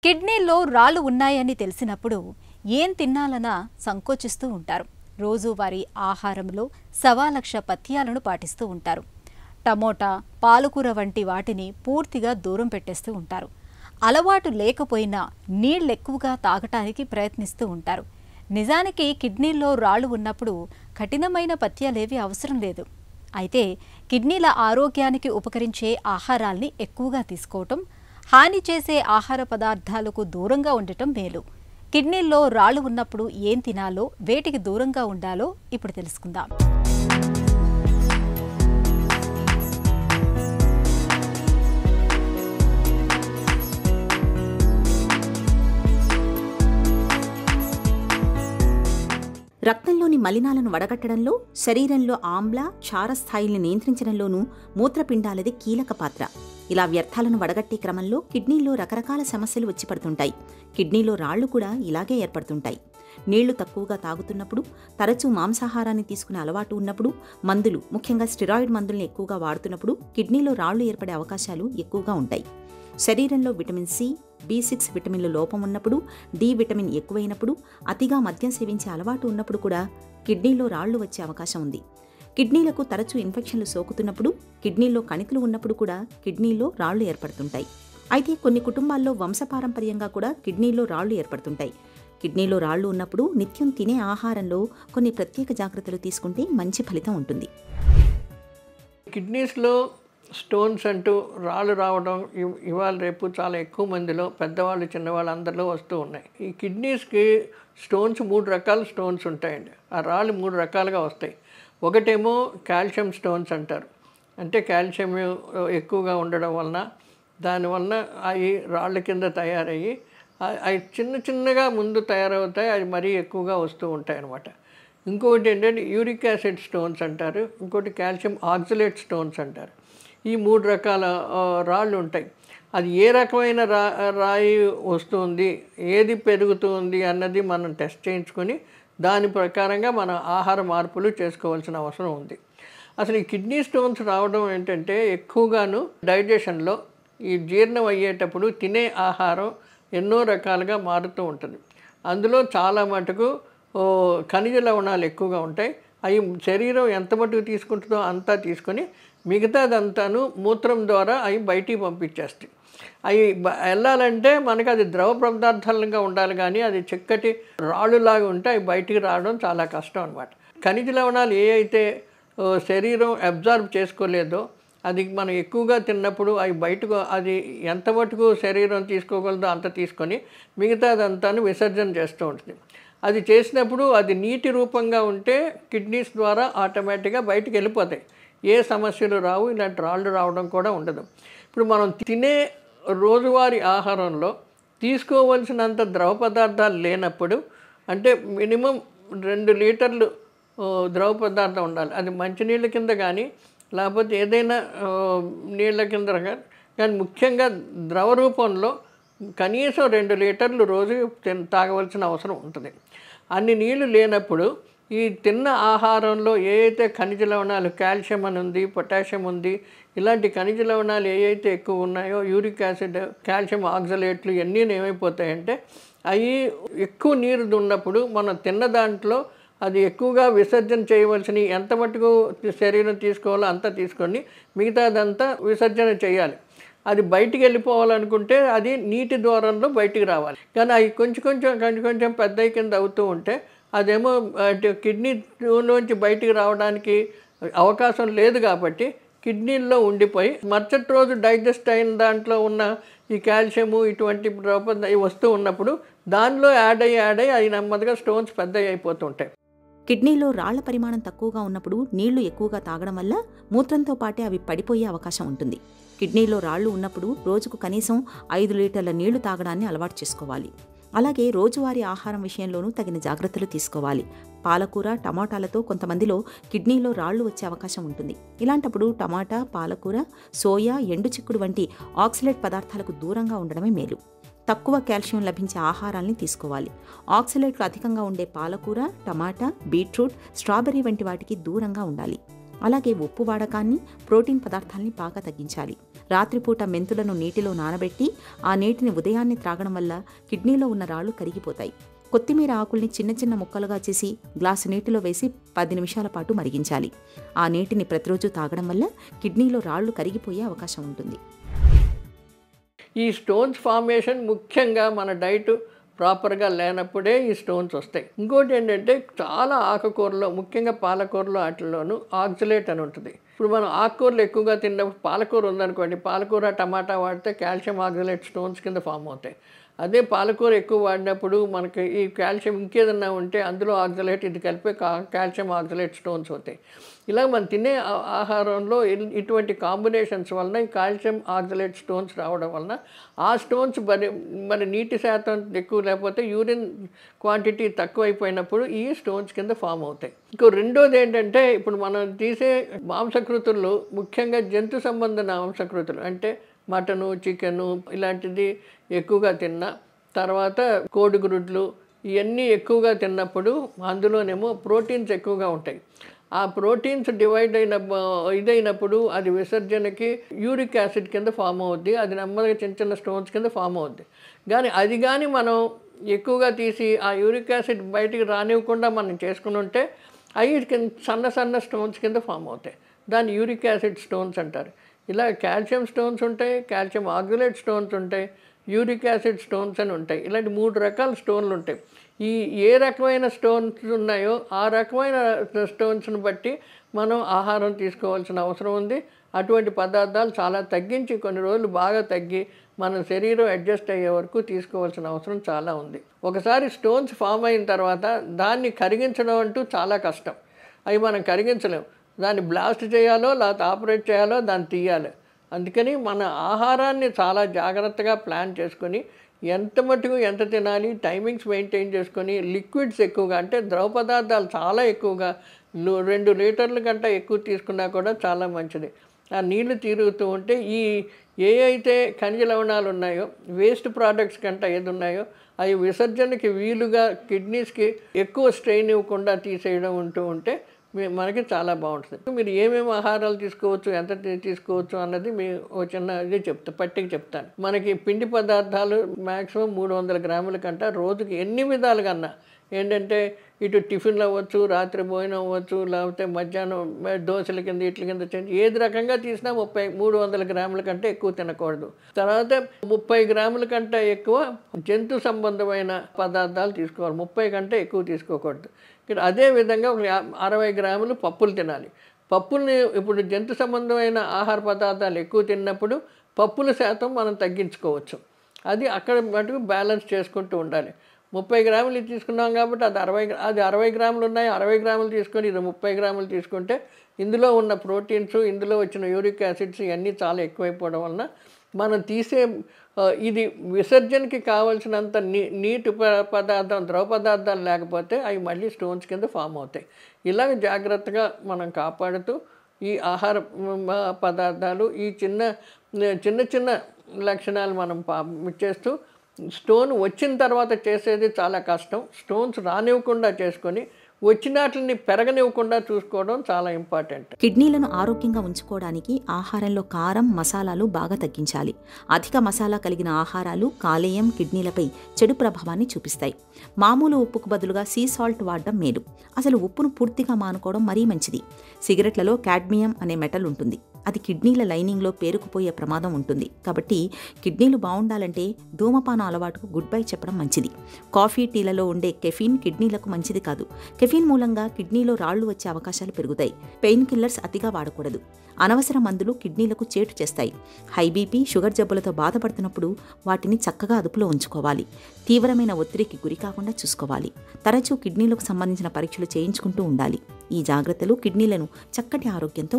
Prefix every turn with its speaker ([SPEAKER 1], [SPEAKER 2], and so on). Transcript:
[SPEAKER 1] కిడ్నీల్లో రాళ్ళు ఉన్నాయని తెలిసినప్పుడు ఏం తినాలన్నా సంకోచిస్తూ ఉంటారు. రోజువారీ ఆహారంలో 1.25 పథ్యాలను పాటిస్తూ ఉంటారు. టమోటా, పాలకూర వంటి వాటిని పూర్తిగా దూరం పెట్టేస్తూ ఉంటారు. అలవాటు లేకపోయినా నీళ్ళెక్కువగా తాగటానికి ప్రయత్నిస్తూ ఉంటారు. నిజానికి కిడ్నీల్లో రాళ్ళు ఉన్నప్పుడు కఠినమైన పథ్యాలేవి అవసరం లేదు. అయితే కిడ్నీల ఆరోగ్యానికి ఉపకరించే ఆహారాల్ని ఎక్కువగా తీసుకోవటం, హాని చేసే ఆహార పదార్థాలకు దూరంగా ఉండటం మేలు. కిడ్నీల్లో రాళ్ళు ఉన్నప్పుడు ఏం తినాలో, వేటికి దూరంగా ఉండాలో ఇప్పుడు తెలుసుకుందాం.
[SPEAKER 2] రక్తంలోని మలినాలను వడగట్టడంలో, శరీరంలో ఆమ్ల, క్షార స్థాయిల్ని నియంత్రించడంలోనూ మూత్రపిండాలది కీలక పాత్ర. ఇలా వ్యర్థాలను వడగట్టే క్రమంలో కిడ్నీలో రకరకాల సమస్యలు వచ్చి పడుతుంటాయి. కిడ్నీలో రాళ్లు కూడా ఇలాగే ఏర్పడుతుంటాయి. నీళ్లు తక్కువగా తాగుతున్నప్పుడు, తరచూ మాంసాహారాన్ని తీసుకునే అలవాటు ఉన్నప్పుడు, మందులు ముఖ్యంగా స్టెరాయిడ్ మందుల్ని ఎక్కువగా వాడుతున్నప్పుడు కిడ్నీలో రాళ్లు ఏర్పడే అవకాశాలు ఎక్కువగా ఉంటాయి. శరీరంలో విటమిన్ సి, B6 విటమిన్ల లోపం ఉన్నప్పుడు, డి విటమిన్ ఎక్కువైనప్పుడు, అతిగా మద్యం సేవించే అలవాటు ఉన్నప్పుడు కూడా కిడ్నీలో రాళ్లు వచ్చే అవకాశం ఉంది. కిడ్నీలకు తరచూ ఇన్ఫెక్షన్లు సోకుతున్నప్పుడు, కిడ్నీలో కణితులు ఉన్నప్పుడు కూడా కిడ్నీలో రాళ్లు ఏర్పడుతుంటాయి. అయితే కొన్ని కుటుంబాల్లో వంశపారంపర్యంగా కూడా కిడ్నీలో రాళ్లు ఏర్పడుతుంటాయి. కిడ్నీలో రాళ్లు ఉన్నప్పుడు నిత్యం తినే ఆహారంలో కొన్ని ప్రత్యేక జాగ్రత్తలు తీసుకుంటే మంచి ఫలితం ఉంటుంది.
[SPEAKER 3] కిడ్నీస్లో స్టోన్స్ అంటూ రాళ్ళు రావడం ఇవాళ రేపు చాలా ఎక్కువ మందిలో, పెద్దవాళ్ళు చిన్నవాళ్ళు అందరిలో వస్తూ ఉన్నాయి. ఈ కిడ్నీస్కి స్టోన్స్ 3 రకాల స్టోన్స్ ఉంటాయండి. ఆ రాళ్ళు 3 రకాలుగా వస్తాయి. ఒకటేమో కాల్షియం స్టోన్స్ అంటారు. అంటే కాల్షియం ఎక్కువగా ఉండడం వలన, దానివల్ల అవి రాళ్ళ కింద తయారయ్యి అవి చిన్నగా ముందు తయారవుతాయి. అవి మరీ ఎక్కువగా వస్తూ ఉంటాయి అన్నమాట. ఇంకొకటి ఏంటంటే యూరిక్ యాసిడ్ స్టోన్స్ అంటారు. ఇంకోటి కాల్షియం ఆక్సలేట్ స్టోన్స్ అంటారు. ఈ 3 రకాల రాళ్ళు ఉంటాయి. అది ఏ రకమైన రాయి వస్తుంది, ఏది పెరుగుతుంది అన్నది మనం టెస్ట్ చేయించుకొని దాని ప్రకారంగా మన ఆహార మార్పులు చేసుకోవాల్సిన అవసరం ఉంది. అసలు ఈ కిడ్నీ స్టోన్స్ రావడం ఏంటంటే ఎక్కువగాను డైజెషన్లో ఈ జీర్ణం అయ్యేటప్పుడు తినే ఆహారం ఎన్నో రకాలుగా మారుతూ ఉంటుంది. అందులో చాలా మటుకు ఖనిజ లవణాలు ఎక్కువగా ఉంటాయి. అవి శరీరం ఎంత మటుకు తీసుకుంటుందో అంతా తీసుకొని మిగతాదంతాను మూత్రం ద్వారా అవి బయటికి పంపించేస్తాయి. అవి వెళ్ళాలంటే మనకు అది ద్రవ పదార్థాలుగా ఉండాలి, కానీ అది చిక్కటి రాళ్ళులాగా ఉంటే అవి బయటికి రావడం చాలా కష్టం అన్నమాట. ఖనిజ లవణాలు ఏ అయితే శరీరం అబ్జార్బ్ చేసుకోలేదో అది మనం ఎక్కువగా తిన్నప్పుడు అవి బయటకు, అది ఎంత మటుకు శరీరం తీసుకోగలదో అంత తీసుకొని మిగతాదంతాను విసర్జన చేస్తూ ఉంటుంది. అది చేసినప్పుడు అది నీటి రూపంగా ఉంటే కిడ్నీస్ ద్వారా ఆటోమేటిక్గా బయటికి వెళ్ళిపోతాయి. ఏ సమస్యలు రావు, ఇలాంటి రాళ్ళు రావడం కూడా ఉండదు. ఇప్పుడు మనం తినే రోజువారీ ఆహారంలో తీసుకోవలసినంత ద్రవ పదార్థాలు లేనప్పుడు, అంటే మినిమం 2 లీటర్లు ద్రవ పదార్థం ఉండాలి. అది మంచినీళ్ళ కింద కానీ లేకపోతే ఏదైనా నీళ్ళ కింద కానీ ముఖ్యంగా ద్రవ రూపంలో కనీసం 2 లీటర్లు రోజు తాగవలసిన అవసరం ఉంటుంది. అన్ని నీళ్లు లేనప్పుడు ఈ తిన్న ఆహారంలో ఏ అయితే ఖనిజ లవణాలు, కాల్షియం అని ఉంది, పొటాషియం ఉంది, ఇలాంటి ఖనిజ లవణాలు ఏ అయితే ఎక్కువ ఉన్నాయో, యూరిక్ యాసిడ్, కాల్షియం ఆక్సలేట్లు ఇవన్నీ ఏమైపోతాయంటే అవి ఎక్కువ నీరు ఉన్నప్పుడు మనం తిన్న దాంట్లో అది ఎక్కువగా విసర్జన చేయవలసిన ఎంత మటుకు శరీరం తీసుకోవాలో అంతా తీసుకొని మిగతాదంతా విసర్జన చేయాలి. అది బయటికి వెళ్ళిపోవాలనుకుంటే అది నీటి ద్వారంలో బయటికి రావాలి. కానీ అవి కొంచెం పెద్ద కింద అవుతూ ఉంటే అదేమో కిడ్నీలోంచి బయటికి రావడానికి అవకాశం లేదు. కాబట్టి కిడ్నీల్లో ఉండిపోయి మరుసటి రోజు డైజెస్ట్ అయిన దాంట్లో ఉన్న ఈ కాల్షియము ఇటువంటి వస్తూ ఉన్నప్పుడు దానిలో యాడ్ అయ్యి అవి నెమ్మదిగా స్టోన్స్ పెద్దవి అయిపోతూ ఉంటాయి.
[SPEAKER 2] కిడ్నీలో రాళ్ల పరిమాణం తక్కువగా ఉన్నప్పుడు నీళ్లు ఎక్కువగా తాగడం వల్ల మూత్రంతో పాటే అవి పడిపోయే అవకాశం ఉంటుంది. కిడ్నీలో రాళ్లు ఉన్నప్పుడు రోజుకు కనీసం 5 లీటర్ల నీళ్లు తాగడాన్ని అలవాటు చేసుకోవాలి. అలాగే రోజువారీ ఆహారం విషయంలోనూ తగిన జాగ్రత్తలు తీసుకోవాలి. పాలకూర, టమాటాలతో కొంతమందిలో కిడ్నీలో రాళ్లు వచ్చే అవకాశం ఉంటుంది. ఇలాంటప్పుడు టమాటా, పాలకూర, సోయా, ఎండు చిక్కుడు వంటి ఆక్సలేట్ పదార్థాలకు దూరంగా ఉండడమే మేలు. తక్కువ కాల్షియం లభించే ఆహారాల్ని తీసుకోవాలి. ఆక్సలేట్లు అధికంగా ఉండే పాలకూర, టమాటా, బీట్రూట్, స్ట్రాబెర్రీ వంటి వాటికి దూరంగా ఉండాలి. అలాగే ఉప్పు వాడకాన్ని, ప్రోటీన్ పదార్థాలని బాగా తగ్గించాలి. రాత్రిపూట మెంతులను నీటిలో నానబెట్టి ఆ నీటిని ఉదయాన్నే త్రాగడం వల్ల కిడ్నీలో ఉన్న రాళ్లు కరిగిపోతాయి. కొత్తిమీర ఆకుల్ని చిన్న చిన్న ముక్కలుగా చేసి గ్లాసు నీటిలో వేసి 10 నిమిషాల పాటు మరిగించాలి. ఆ నీటిని ప్రతిరోజు తాగడం వల్ల కిడ్నీలో రాళ్లు కరిగిపోయే అవకాశం ఉంటుంది.
[SPEAKER 3] ఈ స్టోన్స్ ఫార్మేషన్ ముఖ్యంగా మన డైట్ ప్రాపర్గా లేనప్పుడే ఈ స్టోన్స్ వస్తాయి. ఇంకోటి ఏంటంటే చాలా ఆకుకూరలో, ముఖ్యంగా పాలకూరలో వాటిల్లోనూ ఆక్సలేట్ అని ఉంటుంది. ఇప్పుడు మనం ఆకుకూరలు ఎక్కువగా తిన్నప్పుడు, పాలకూర ఉందనుకోండి, పాలకూర టమాటా వాడితే కాల్షియం ఆక్సలేట్ స్టోన్స్ కింద ఫామ్ అవుతాయి. అదే పాలకూర ఎక్కువ వాడినప్పుడు మనకి ఈ కాల్షియం ఇంకేదన్నా ఉంటే అందులో ఆక్సలేట్ ఇది కలిపి కాల్షియం ఆక్సలేట్ స్టోన్స్ అవుతాయి. ఇలా మనం తినే ఆహారంలో ఇటువంటి కాంబినేషన్స్ వలన ఈ కాల్షియం ఆక్సలేట్ స్టోన్స్ రావడం వలన ఆ స్టోన్స్ మరి నీటి శాతం ఎక్కువ లేకపోతే యూరిన్ క్వాంటిటీ తక్కువ అయిపోయినప్పుడు ఈ స్టోన్స్ కింద ఫామ్ అవుతాయి. ఇంకో రెండోది ఏంటంటే ఇప్పుడు మనం తీసే మాంసకృతుల్లో ముఖ్యంగా జంతు సంబంధ మాంసకృతులు అంటే మటను, చికెను ఇలాంటిది ఎక్కువగా తిన్నా, తర్వాత కోడిగుడ్లు ఇవన్నీ ఎక్కువగా తిన్నప్పుడు అందులోనేమో ప్రోటీన్స్ ఎక్కువగా ఉంటాయి. ఆ ప్రోటీన్స్ ఇదైనప్పుడు అది విసర్జనకి యూరిక్ యాసిడ్ కింద ఫామ్ అవుద్ది. అది నెమ్మదిగా చిన్న చిన్న స్టోన్స్ కింద ఫామ్ అవుద్ది. కానీ మనం ఎక్కువగా తీసి ఆ యూరిక్ యాసిడ్ బయటికి రానివ్వకుండా మనం చేసుకుని ఉంటే అవి సన్న సన్న స్టోన్స్ కింద ఫామ్ అవుతాయి. దాన్ని యూరిక్ యాసిడ్ స్టోన్స్ అంటారు. ఇలా కాల్షియం స్టోన్స్ ఉంటాయి, కాల్షియం ఆక్సలేట్ స్టోన్స్ ఉంటాయి, యూరిక్ యాసిడ్ స్టోన్స్ అని ఉంటాయి. ఇలాంటి 3 రకాల స్టోన్లు ఉంటాయి. ఏ రకమైన స్టోన్స్ ఉన్నాయో ఆ రకమైన స్టోన్స్ని బట్టి మనం ఆహారం తీసుకోవాల్సిన అవసరం ఉంది. అటువంటి పదార్థాలు చాలా తగ్గించి కొన్ని రోజులు బాగా తగ్గి మన శరీరం అడ్జస్ట్ అయ్యే వరకు తీసుకోవాల్సిన అవసరం చాలా ఉంది. ఒకసారి స్టోన్స్ ఫామ్ అయిన తర్వాత దాన్ని కరిగించడం అంటూ చాలా కష్టం. అవి మనం కరిగించలేము. దాన్ని బ్లాస్ట్ చేయాలో లేకపోతే ఆపరేట్ చేయాలో దాన్ని తీయాలి. అందుకని మన ఆహారాన్ని చాలా జాగ్రత్తగా ప్లాన్ చేసుకొని ఎంత మటుకు ఎంత తినాలి, టైమింగ్స్ మెయింటైన్ చేసుకొని లిక్విడ్స్ ఎక్కువగా అంటే ద్రవ పదార్థాలు చాలా ఎక్కువగా 2 లీటర్ల కంటే ఎక్కువ తీసుకున్నా కూడా చాలా మంచిది. ఆ నీళ్లు తిరుగుతూ ఉంటే ఏ అయితే ఖనిజ లవణాలు ఉన్నాయో, వేస్ట్ ప్రోడక్ట్స్ కంటే ఏది ఉన్నాయో అవి విసర్జనకి వీలుగా కిడ్నీస్కి ఎక్కువ స్ట్రెయిన్ ఇవ్వకుండా తీసేయడం ఉంటే మనకి చాలా బాగుంటుంది. మీరు ఏమేమి ఆహారాలు తీసుకోవచ్చు, ఎంత తీసుకోవచ్చు అన్నది చిన్న ఇది పట్టిక చెప్తాను. మనకి పిండి పదార్థాలు మ్యాక్సిమం 300 గ్రాముల కంటే రోజుకి ఎన్ని విధాలుగా అన్నా ఏంటంటే ఇటు టిఫిన్లు అవ్వచ్చు, రాత్రి భోజనం అవ్వచ్చు, లేకపోతే మధ్యాహ్నం దోశల కింద ఇట్ల కింద ఏది రకంగా తీసినా 300 గ్రాముల కంటే ఎక్కువ తినకూడదు. తర్వాత 30 గ్రాముల కంటే ఎక్కువ జంతు సంబంధమైన పదార్థాలు తీసుకోవాలి. 30 కంటే ఎక్కువ తీసుకోకూడదు. అదేవిధంగా 60 గ్రాములు పప్పులు తినాలి. పప్పుల్ని ఇప్పుడు జంతు సంబంధమైన ఆహార పదార్థాలు ఎక్కువ తిన్నప్పుడు పప్పుల శాతం మనం తగ్గించుకోవచ్చు. అది అక్కడ మటుకు బ్యాలెన్స్ చేసుకుంటూ ఉండాలి. 30 గ్రాములు తీసుకున్నాం కాబట్టి అది 60 గ్రాములు ఉన్నాయి. 60 గ్రాములు తీసుకొని ఇది 30 గ్రాములు తీసుకుంటే ఇందులో ఉన్న ప్రోటీన్స్, ఇందులో వచ్చిన యూరిక్ యాసిడ్స్ ఇవన్నీ చాలా ఎక్కువైపోవడం వలన మనం తీసే ఇది విసర్జనకి కావాల్సినంత నీటి పదార్థం, ద్రవ పదార్థాలు లేకపోతే అవి మళ్ళీ స్టోన్స్ కింద ఫామ్ అవుతాయి. ఇలాగ జాగ్రత్తగా మనం కాపాడుతూ ఈ ఆహార పదార్థాలు ఈ చిన్న లక్షణాలు మనం చేస్తూ స్టోన్ వచ్చిన తర్వాత చేసేది చాలా కష్టం. స్టోన్స్ రానివ్వకుండా చేసుకొని వచ్చినాటిని పెరగనివ్వకుండా చూసుకోవడం చాలా ఇంపార్టెంట్.
[SPEAKER 2] కిడ్నీలను ఆరోగ్యంగా ఉంచుకోవడానికి ఆహారంలో కారం, మసాలాలు బాగా తగ్గించాలి. అధిక మసాలా కలిగిన ఆహారాలు కాలేయం, కిడ్నీలపై చెడు ప్రభావాన్ని చూపిస్తాయి. మామూలు ఉప్పుకు బదులుగా సీ సాల్ట్ వాడడం మేలు. అసలు ఉప్పును పూర్తిగా మానుకోవడం మరీ మంచిది. సిగరెట్లలో కాడ్మియం అనే మెటల్ ఉంటుంది. అది కిడ్నీల లైనింగ్లో పేరుకుపోయే ప్రమాదం ఉంటుంది. కాబట్టి కిడ్నీలు బాగుండాలంటే ధూమపాన అలవాటుకు గుడ్ బై చెప్పడం మంచిది. కాఫీ, టీలలో ఉండే కెఫీన్ కిడ్నీలకు మంచిది కాదు. కెఫీన్ మూలంగా కిడ్నీలో రాళ్లు వచ్చే అవకాశాలు పెరుగుతాయి. పెయిన్ కిల్లర్స్ అతిగా వాడకూడదు. అనవసర మందులు కిడ్నీలకు చేటు చేస్తాయి. హై బీపీ, షుగర్ జబ్బులతో బాధపడుతున్నప్పుడు వాటిని చక్కగా అదుపులో ఉంచుకోవాలి. తీవ్రమైన ఒత్తిడికి గురి కాకుండా చూసుకోవాలి. తరచూ కిడ్నీలకు సంబంధించిన పరీక్షలు చేయించుకుంటూ ఉండాలి. ఈ జాగ్రత్తలు కిడ్నీలను చక్కటి ఆరోగ్యంతో